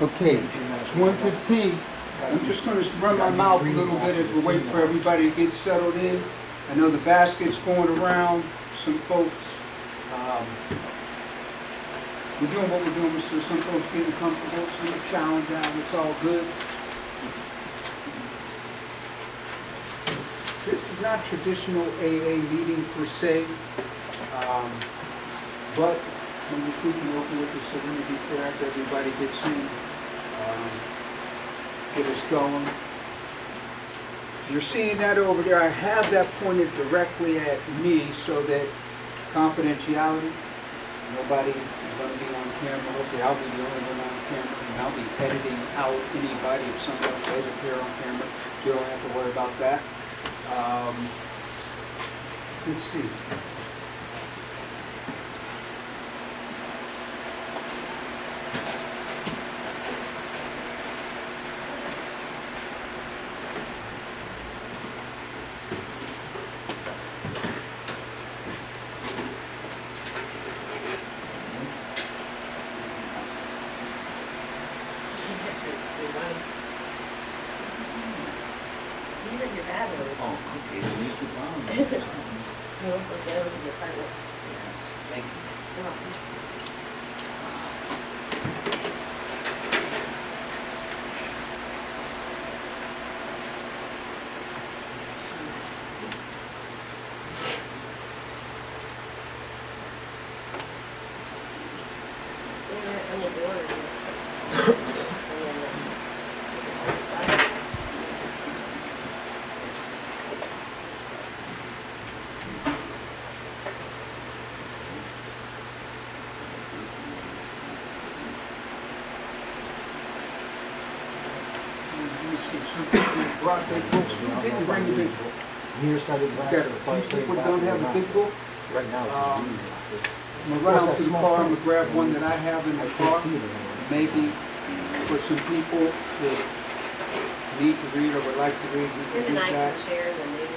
Okay, it's 1:15. I'm just going to run my mouth a little bit as we wait for everybody to get settled in. I know the basket's going around, some folks. We're doing what we're doing, so some folks getting comfortable, some are challenged out, it's all good. This is not traditional AA meeting per se, but when we're keeping open with the serenity prayer after everybody gets in, get us going. If you're seeing that over there, I have that pointed directly at me so that confidentiality, nobody is going to be on camera. Hopefully I'll be the only one on camera, and I'll be editing out anybody if somebody else does appear on camera. You don't have to worry about that. Let's see. These are your batteries. Oh, okay, then it's a bomb. No, it's like that was in your apartment. Thank you. You're welcome. Yeah, I'm with the order. Brought big books. Who didn't bring the big book? Nearsighted glass. Got a few people don't have a big book. Right now, I'm gonna run out to the car. I'm gonna grab one that I have in the car. Maybe for some people that need to read or would like to read, we can And do I that. can share the new.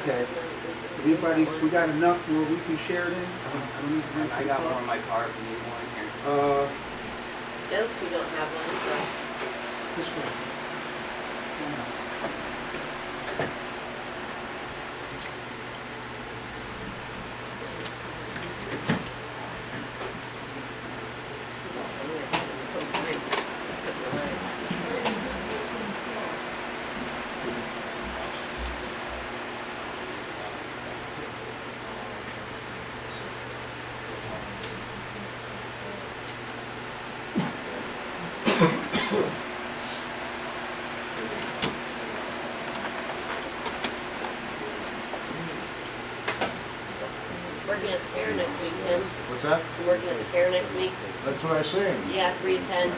Okay. Anybody, we got enough where we can share it in? I don't need to bring I the got car. one in my car if you need one here. Those two don't have one, so. This way. Working at the fair next week, Tim. What's that? I'm working at the fair next week. That's what I say. Yeah, 3 to 10.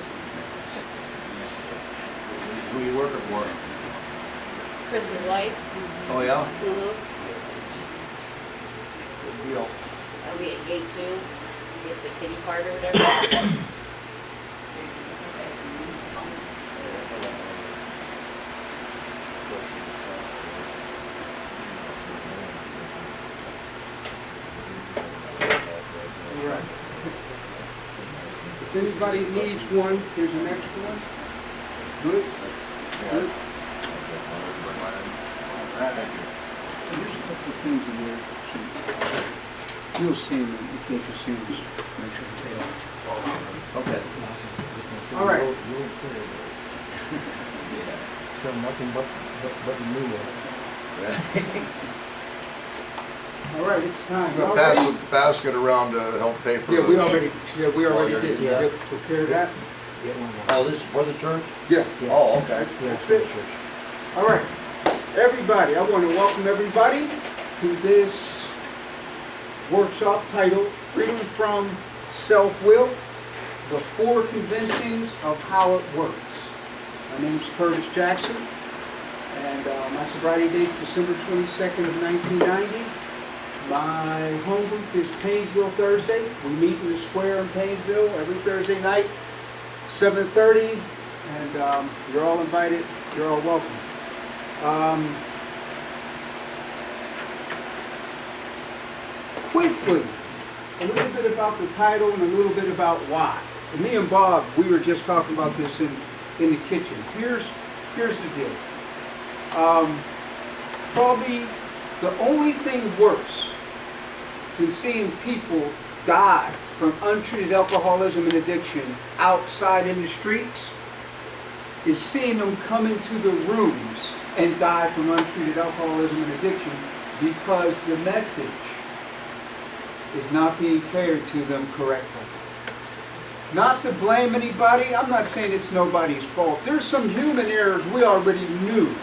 Who are you working for? Chris's wife. Oh, yeah? Mm-hmm. Good deal. I'll be at gate 2. I guess the kitty part or whatever. Right. If anybody needs one, here's an extra one. Good? Good? There's a couple of things in there. You'll see them, you can't just see them, just make sure that they don't fall out. Okay. All right. Still nothing but the new one. All right, it's time. I'm Y'all gonna pass ready? the basket around to help pay for Yeah, we the... already did. Yeah. Yep, took care of that. Get one more. Oh, this is for the church? Yeah. Oh, okay. Yeah, That's it's in the it. church. All right, everybody, I want to welcome everybody to this workshop titled Freedom from Self-Will, the 4 convincings of how it works. My name is Curtis Jackson, and my sobriety date is December 22nd of 1990. My home group is Painesville Thursday. We meet in the square in Painesville every Thursday night, 7:30, and you're all invited. You're all welcome. Quickly, a little bit about the title and a little bit about why. me and Bob, we were just talking about this in the kitchen. Here's the deal. Probably the only thing worse than seeing people die from untreated alcoholism and addiction outside in the streets is seeing them come into the rooms and die from untreated alcoholism and addiction because the message is not being carried to them correctly. Not to blame anybody, I'm not saying it's nobody's fault. There's some human errors we already knew.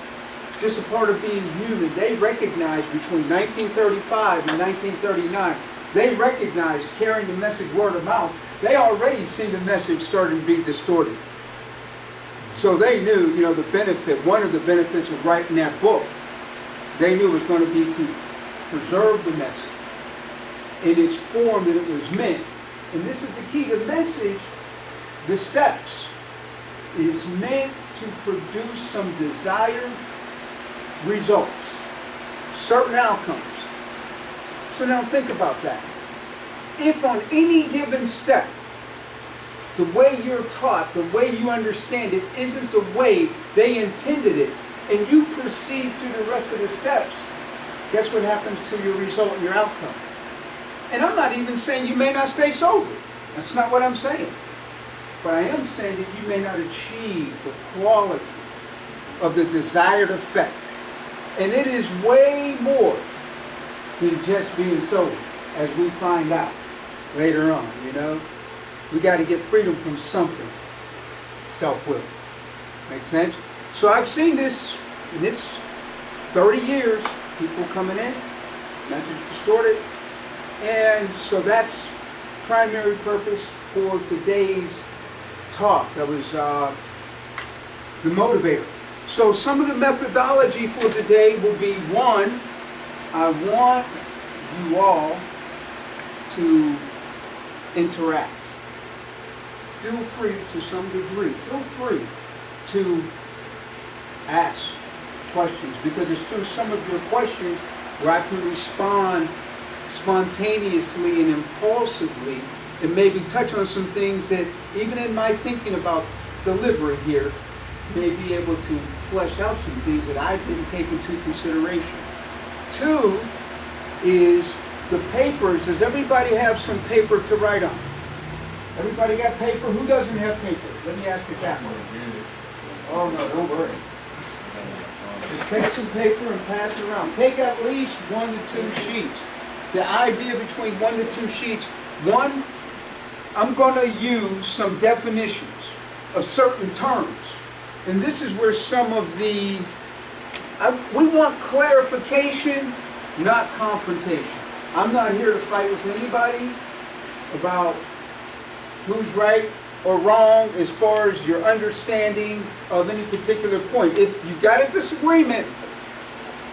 Just a part of being human. They recognized between 1935 and 1939, they recognized carrying the message word of mouth. They already seen the message starting to be distorted. So they knew, the benefit, one of the benefits of writing that book, they knew was going to be to preserve the message in its form that it was meant. And this is the key. The message, the steps, is meant to produce some desired results, certain outcomes. So now think about that. If on any given step, the way you're taught, the way you understand it, isn't the way they intended it, and you proceed to the rest of the steps, guess what happens to your result and your outcome? And I'm not even saying you may not stay sober. That's not what I'm saying. But I am saying that you may not achieve the quality of the desired effect. And it is way more than just being sober, as we find out later on, We got to get freedom from something. Self-will. Make sense? So I've seen this, and it's 30 years, people coming in, message distorted. And so that's primary purpose for today's talk. That was the motivator. So some of the methodology for today will be, one, I want you all to interact. Feel free to some degree. Feel free to ask questions, because it's through some of your questions where I can respond spontaneously and impulsively and maybe touch on some things that even in my thinking about delivery here may be able to flesh out some things that I didn't take into consideration. Two is the papers. Does everybody have some paper to write on? Everybody got paper? Who doesn't have paper? Let me ask you that one. Oh no, don't worry. Just take some paper and pass it around. Take at least 1 to 2 sheets. The idea between 1 to 2 sheets, one, I'm going to use some definitions of certain terms. And this is where some of we want clarification, not confrontation. I'm not here to fight with anybody about who's right or wrong as far as your understanding of any particular point. If you've got a disagreement,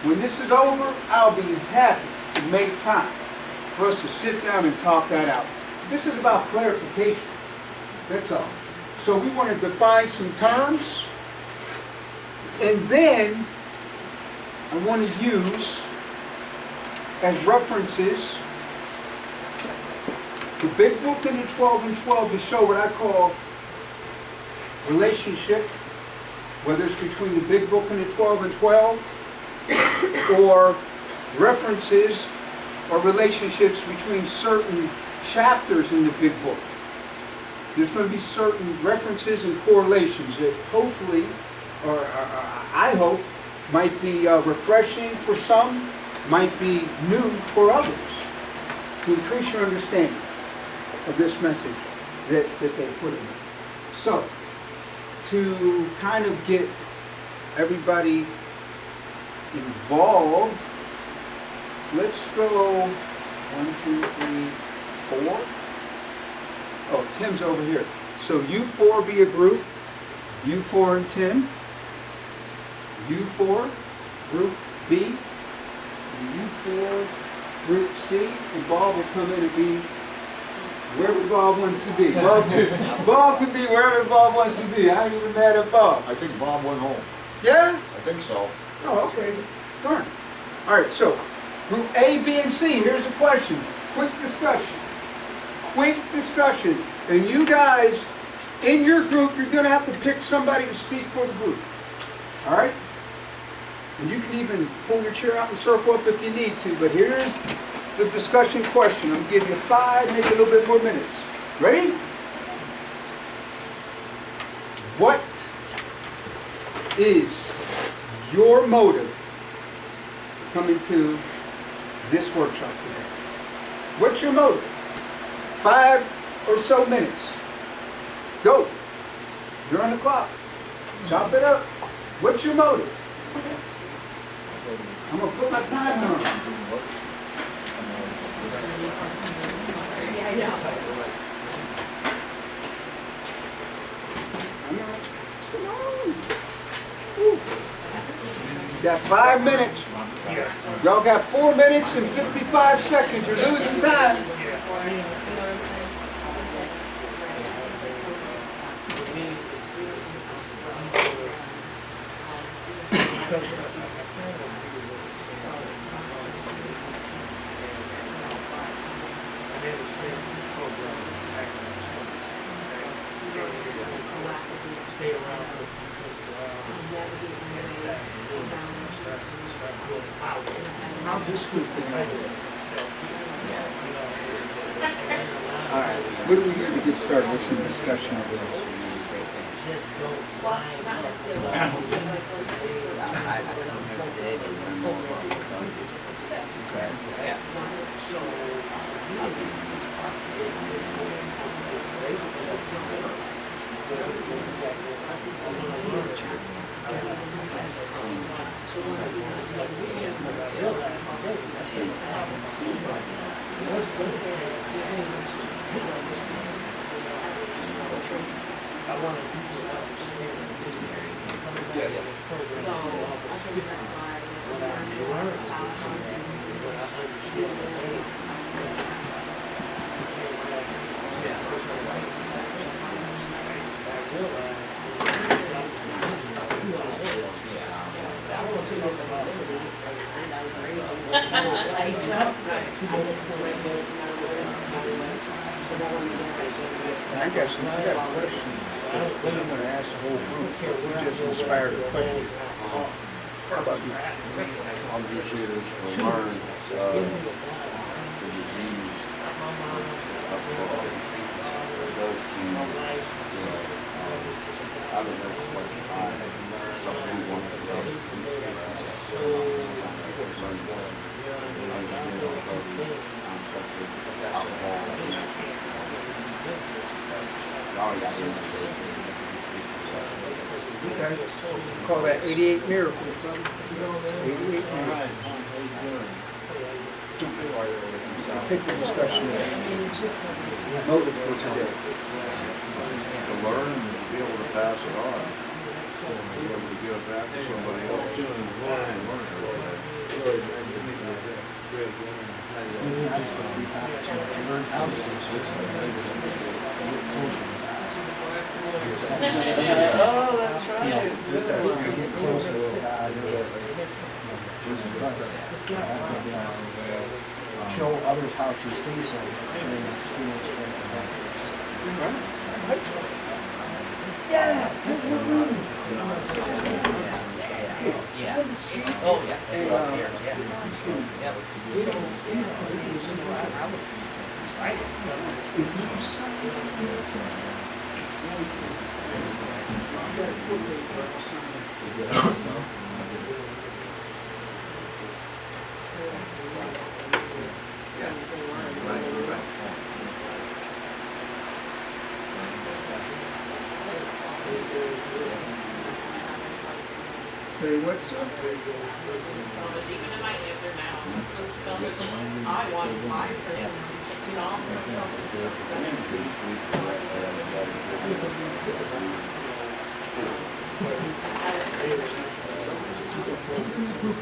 when this is over, I'll be happy to make time for us to sit down and talk that out. This is about clarification. That's all. So we want to define some terms, and then I want to use as references the Big Book and the 12 and 12 to show what I call relationship, whether it's between the Big Book and the 12 and 12, or references or relationships between certain chapters in the Big Book. There's going to be certain references and correlations that hopefully, or I hope, might be refreshing for some, might be new for others, to increase your understanding of this message that they put in there. So, to kind of get everybody involved, let's go 1, 2, 3, 4. Oh, Tim's over here. So you 4 be a group. You 4 and Tim. You 4, group B. And you 4, group C. And Bob will come in and be wherever Bob wants to be. Bob can be wherever Bob wants to be. I ain't even mad at Bob. I think Bob went home. Yeah? I think so. Oh, okay. Darn. All right, so group A, B, and C. Here's a question. Quick discussion. quick discussion. And you guys, in your group, you're gonna have to pick somebody to speak for the group. All right? And you can even pull your chair out and circle up if you need to, but here's the discussion question. I'm gonna give you 5, maybe a little bit more minutes. Ready? What is your motive for coming to this workshop today? What's your motive? 5 or so minutes. Go. You're on the clock. Chop it up. What's your motive? I'm going to put my timer on. Come on. Woo. You got 5 minutes. Y'all got 4 minutes and 55 seconds. You're losing time. Stay around for How's this group tonight? All right. What do we need to get started with some discussion of this? just don't mind. I come every day to learn more about the country. Yeah. So, I think it's possible. It's basically a template. I want to I got a question. I'm going to ask the whole group. You just inspired a question. How about you? I'll just say this to learn, the disease alcohol does to, I don't know what time, something one of those. Okay. Call that 88 miracles. 88 miracles. Take the discussion. Motive for today. To learn and to be able to pass it on, be able to give it back to somebody else. Oh, that's right. Get closer to God. Show others how to stay safe and experience Yeah. Oh, yeah. Say what's up? Even in my answer now, I want my person to get off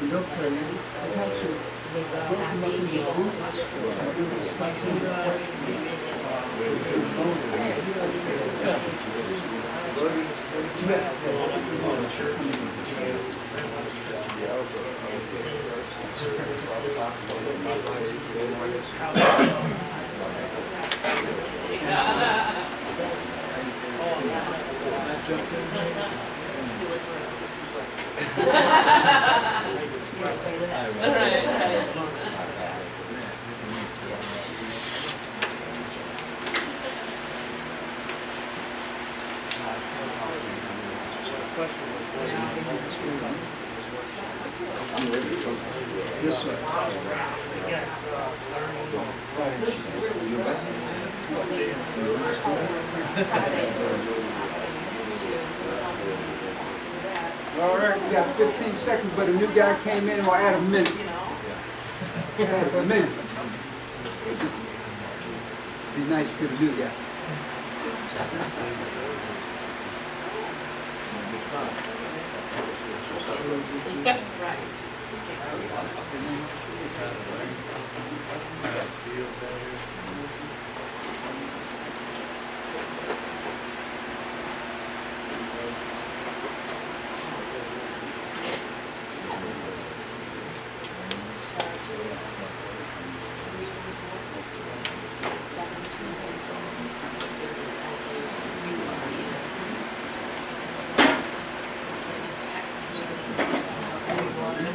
They'll play it. It's actually Yes, sir. All right, we got 15 seconds, but a new guy came in, we'll add a minute. Add a minute. Be nice to the new guy.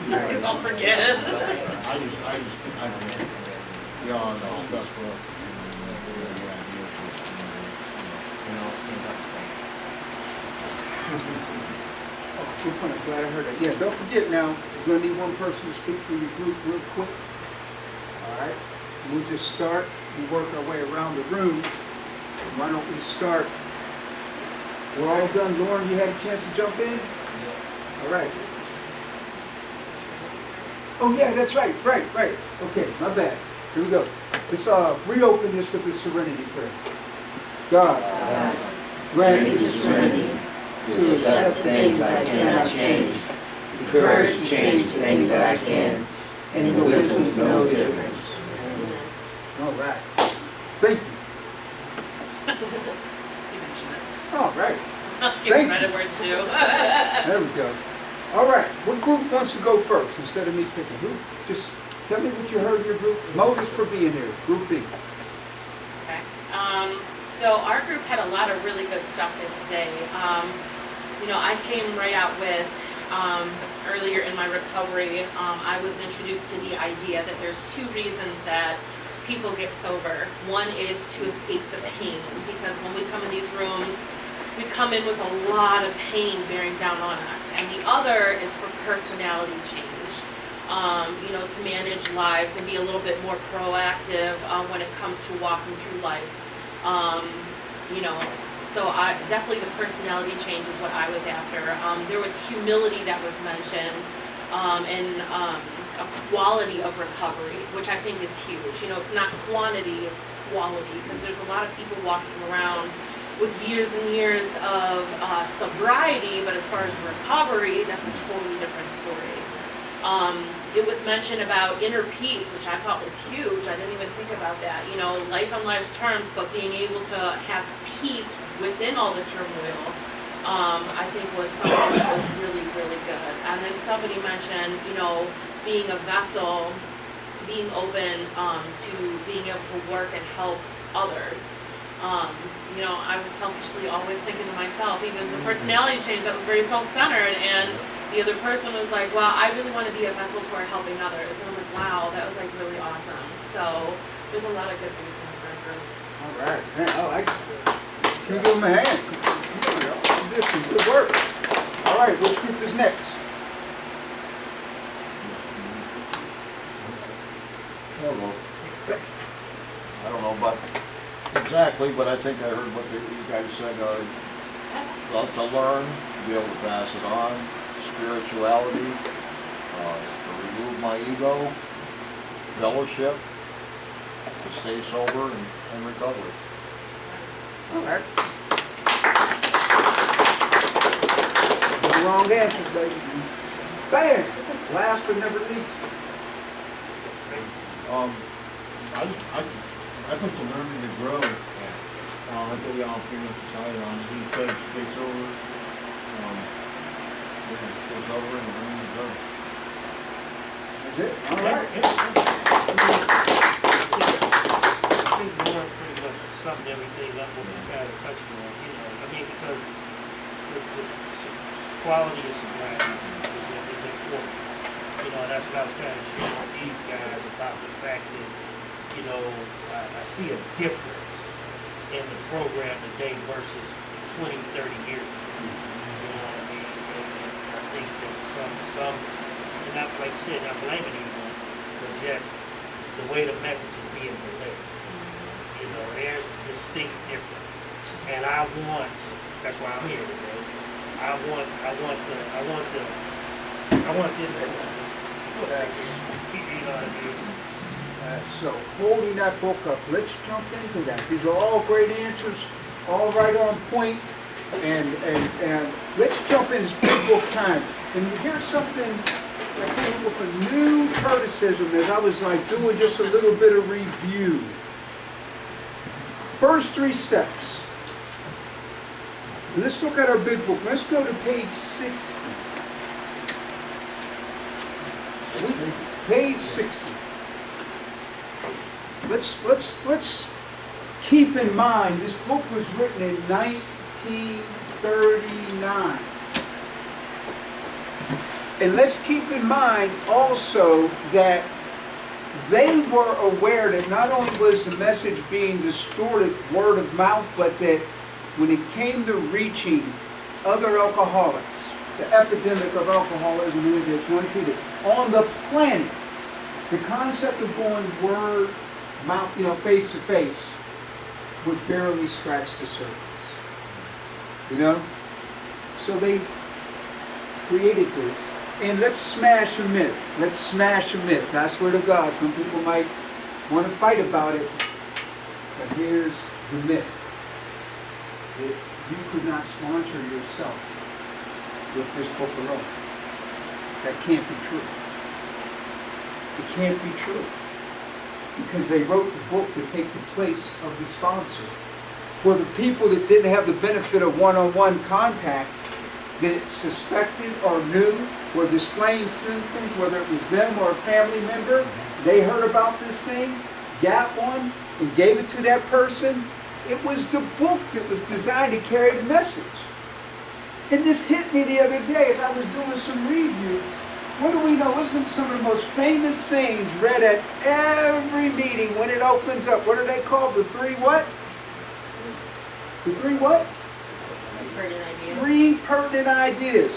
Because I'll forget. I yeah, no, that's for us. Oh, good point. I'm glad I heard that. Yeah, don't forget now, you're gonna need one person to speak for your group real quick. All right, we'll just start and work our way around the room. Why don't we start? We're all done. Lauren, you had a chance to jump in? All right. Oh yeah, that's right, right. Okay, my bad. Here we go. Let's reopen this with the serenity prayer. God, grant me the serenity to accept things I cannot change, the courage to change things that I can, and the wisdom to know the difference. All right. Thank you. All right. Give Thank credit where it's due. There we go. All right. What group wants to go first instead of me picking? Who? Just tell me what you heard in your group. Motives for being here. Group B. Okay. So our group had a lot of really good stuff to say. I came right out with, earlier in my recovery, I was introduced to the idea that there's two reasons that people get sober. One is to escape the pain, because when we come in these rooms, we come in with a lot of pain bearing down on us. And the other is for personality change. To manage lives and be a little bit more proactive when it comes to walking through life. So definitely the personality change is what I was after. There was humility that was mentioned, and a quality of recovery, which I think is huge. It's not quantity, it's quality, because there's a lot of people walking around with years and years of sobriety, but as far as recovery, that's a totally different story. It was mentioned about inner peace, which I thought was huge. I didn't even think about that. Life on life's terms, but being able to have peace within all the turmoil, I think was something that was really, really good. And then somebody mentioned, being a vessel, being open to being able to work and help others. I was selfishly always thinking to myself, even the personality change that was very self-centered, and the other person was like, well, I really want to be a vessel toward helping others. And I'm like, wow, that was like really awesome. So there's a lot of good reasons for our group. All right. Man, I like it. Can you give them a hand? You did some good work. All right, which group is next? I don't know, but exactly, but I think I heard what you guys said, love to learn, be able to pass it on, spirituality, to remove my ego, fellowship, to stay sober and recover. All right. The wrong answers, baby. Bam! Last but never least. I think the learning to grow. That's what we all pretty much decided on. He said stay sober. Stay sober and learn to grow. That's it. All right. I think Lauren pretty much summed everything up what we kind of touched on, you know, I mean, because the quality of sobriety is important. You know, and that's what I was trying to show these guys about the fact that, you know, I see a difference in the program today versus 20, 30 years ago. You know what I mean? And I think that some, and not like you said, not blaming anyone, but just the way the message is being delivered. You know, there's a distinct difference. And I want, that's why I'm here today. I want this to you know what I mean? So holding that book up, let's jump into that. These are all great answers, all right on point. And let's jump in. It's big book time. And here's something I came up with a new criticism as I was like doing just a little bit of review. First 3 steps. Let's look at our big book. Let's go to page 60. Page 60. Let's keep in mind this book was written in 1939. And let's keep in mind also that they were aware that not only was the message being distorted word of mouth, but that when it came to reaching other alcoholics, the epidemic of alcoholism and addiction untreated on the planet, the concept of going word, mouth, face to face, would barely scratch the surface. You know? So they created this. And let's smash a myth. Let's smash a myth. I swear to God, some people might want to fight about it. But here's the myth. That you could not sponsor yourself with this book alone. That can't be true. It can't be true. Because they wrote the book to take the place of the sponsor. For the people that didn't have the benefit of one-on-one contact, that suspected or knew, were displaying symptoms, whether it was them or a family member, they heard about this thing, got one, and gave it to that person. It was the book that was designed to carry the message. And this hit me the other day as I was doing some review. What do we know? What's some of the most famous sayings read at every meeting when it opens up? What are they called? The 3 what? The 3 what? Pertinent idea. 3 pertinent ideas.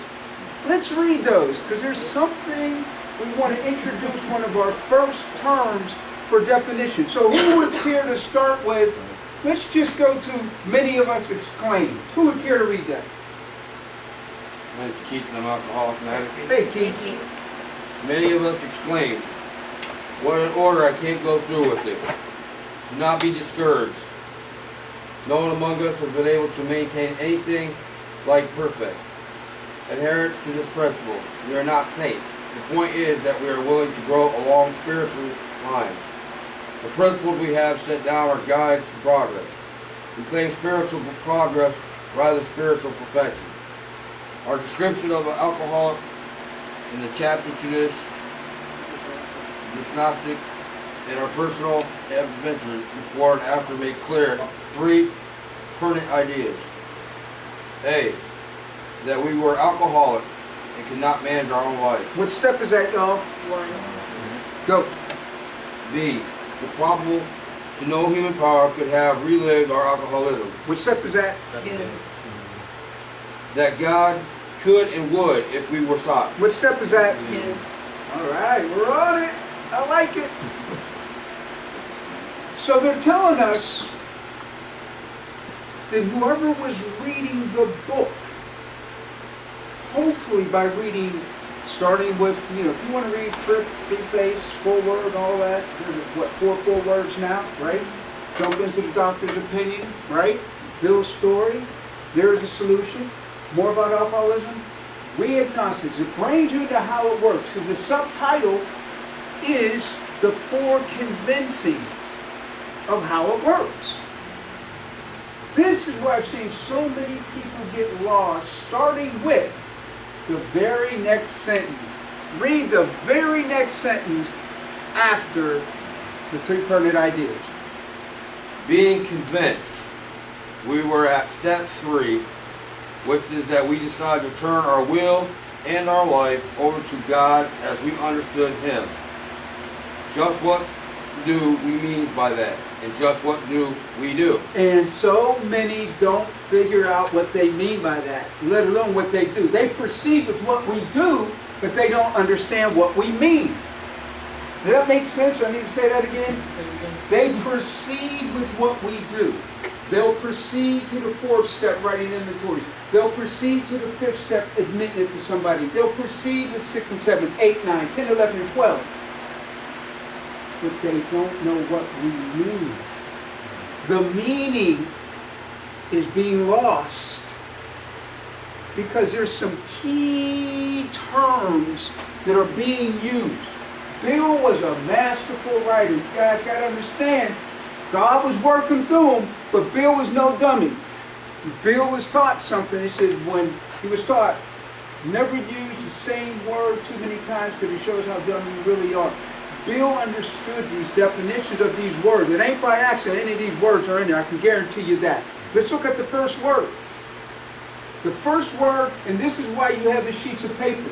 Let's read those, because there's something we want to introduce, one of our first terms for definition. So who would care to start with? Let's just go to many of us exclaim. Who would care to read that? My name's Keith and I'm alcoholic and addict. Hey, Keith. Many of us exclaim, what an order, I can't go through with it. Do not be discouraged. No one among us has been able to maintain anything like perfect adherence to this principle. We are not saints. The point is that we are willing to grow along spiritual lines. The principles we have set down are guides to progress. We claim spiritual progress rather than spiritual perfection. Our description of an alcoholic in the chapter to this Gnostic and our personal adventures before and after make clear 3 pertinent ideas. A, that we were alcoholic and could not manage our own life. What step is that, y'all? 1. Go. B, the probable to no human power could have relived our alcoholism. What step is that? 2. That God could and would if we were sought. What step is that? 2. All right, we're on it. I like it. So they're telling us that whoever was reading the book, hopefully by reading, starting with, if you want to read preface, foreword, all that, there's 4 words now, right? Jump into the doctor's opinion, right? Bill's story, there's a solution. More about alcoholism, we agnostics. It brings you to how it works. Because the subtitle is the 4 convincings of how it works. This is where I've seen so many people get lost, starting with the very next sentence. Read the very next sentence after the 3 pertinent ideas. Being convinced we were at step 3, which is that we decide to turn our will and our life over to God as we understood Him. Just what do we mean by that? And just what do we do? And so many don't figure out what they mean by that, let alone what they do. They perceive with what we do, but they don't understand what we mean. Does that make sense? Do I need to say that again? They proceed with what we do. They'll proceed to the 4th step, writing inventory. They'll proceed to the 5th step, admitting it to somebody. They'll proceed with 6 and 7, 8, 9, 10, 11, and 12. But they don't know what we mean. The meaning is being lost because there's some key terms that are being used. Bill was a masterful writer. You guys got to understand, God was working through him, but Bill was no dummy. Bill was taught something. He said when he was taught, never use the same word too many times because it shows how dumb you really are. Bill understood these definitions of these words. It ain't by accident any of these words are in there. I can guarantee you that. Let's look at the first word. The first word, and this is why you have the sheets of paper.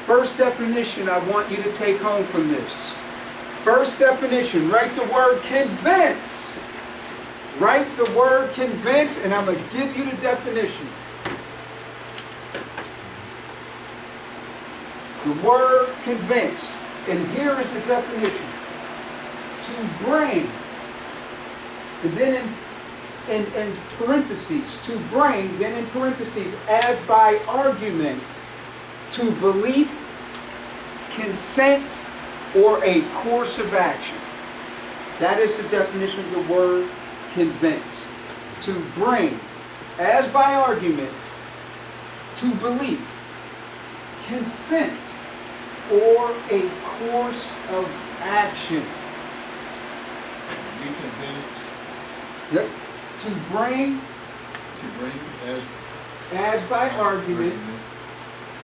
First definition I want you to take home from this. First definition, write the word convince. Write the word convince, and I'm going to give you the definition. The word convince. And here is the definition. To bring. And then in parentheses. To bring, then in parentheses, as by argument, to belief, consent, or a course of action. That is the definition of the word convince. To bring, as by argument, to belief, consent, or a course of action. You convince Yep. To bring, to bring as by argument,